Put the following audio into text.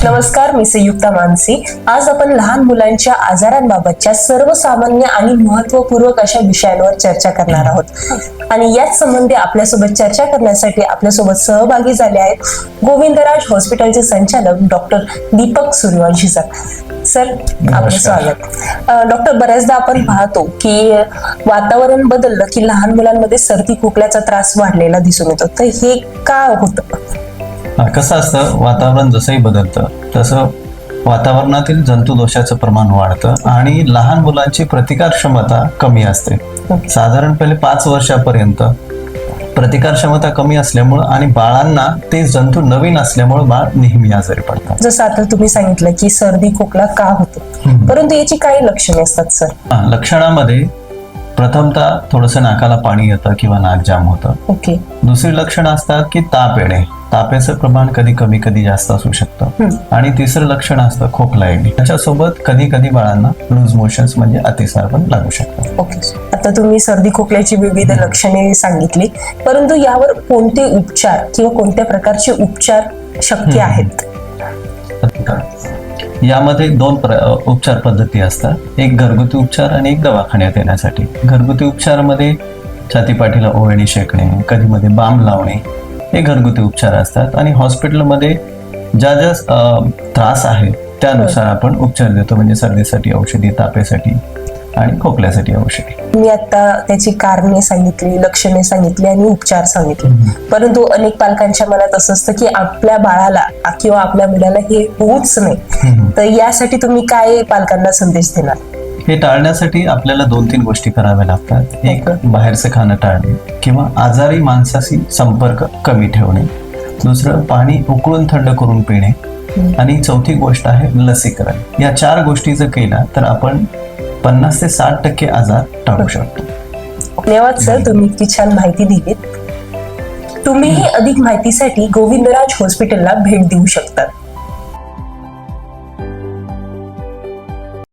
नमस्कार, मी संयुक्ता मानसी. आज आपण लहान मुलांच्या आजारांबाबतच्या सर्वसामान्य आणि महत्वपूर्वक अशा विषयांवर चर्चा करणार आहोत. आणि याच संबंधी आपल्यासोबत चर्चा करण्यासाठी आपल्यासोबत सहभागी झाले आहेत गोविंदराज हॉस्पिटलचे संचालक डॉक्टर दीपक सूर्यवंशी सर. आपलं स्वागत. डॉक्टर, बऱ्याचदा आपण पाहतो की वातावरण बदललं की लहान मुलांमध्ये सर्दी खोकल्याचा त्रास वाढलेला दिसून येतो. तर हे का होतं? कसं असतं, वातावरण जसंही बदलतं तसं वातावरणातील जंतुदोषाचं प्रमाण वाढतं आणि लहान मुलांची प्रतिकार क्षमता कमी असते. साधारण पहिले 5 वर्षापर्यंत प्रतिकार क्षमता कमी असल्यामुळं आणि बाळांना ते जंतू नवीन असल्यामुळे बाळ नेहमी आजारी पडतात. जसं आता तुम्ही सांगितलं की सर्दी खोकला का होतो, परंतु याची काही लक्षणे असतात सर? लक्षणामध्ये प्रथमतः थोडंसं नाकाला पाणी येतं किंवा नाक जाम होतं. ओके. दुसरी लक्षणं असतात की ताप येणे, तापाचं प्रमाण कधी कमी कधी जास्त असू शकतं. आणि तिसरं लक्षण असतं खोकला येणे. त्याच्यासोबत कधी कधी बाळांना लूज मोशन्स म्हणजे अतिसार पण लागू शकतात. ओके. आता तुम्ही सर्दी खोकल्याची विविध लक्षणे सांगितली, परंतु यावर कोणते उपचार किंवा कोणत्या प्रकारचे उपचार शक्य आहेत? यामध्ये 2 उपचार पद्धती असतात, एक घरगुती उपचार आणि एक दवाखान्यात येण्यासाठी. घरगुती उपचारामध्ये छातीपाठीला ओळणी शेकणे, कधी मध्ये बाम लावणे, हे घरगुती उपचार असतात. आणि हॉस्पिटलमध्ये ज्या त्रास आहे त्यानुसार आपण उपचार देतो, म्हणजे सर्दीसाठी औषधी, तापेसाठी आणि खोकल्यासाठी औषधी. मी आता त्याची कारणे सांगितली, लक्षणे सांगितली आणि उपचार सांगितले, परंतु अनेक पालकांच्या मनात असं असतं की आपल्या बाळाला किंवा आपल्या मुलाला हे होऊच नाही. तर यासाठी तुम्ही काय पालकांना संदेश देणार? हे टाळण्यासाठी आपल्याला 2-3 गोष्टी कराव्या लागतात. एक, बाहेरचं खाणं टाळणे किंवा आजारी माणसाशी संपर्क कमी ठेवणे. दुसरं, पाणी उकळून थंड करून पिणे. आणि चौथी गोष्ट आहे लसीकरण. या 4 गोष्टी जर केल्या तर आपण 50 ते 60% आजार टाळू शकतो. धन्यवाद सर, तुम्ही इतकी छान माहिती दिलीत. तुम्हीही अधिक माहितीसाठी गोविंदराज हॉस्पिटलला भेट देऊ शकता.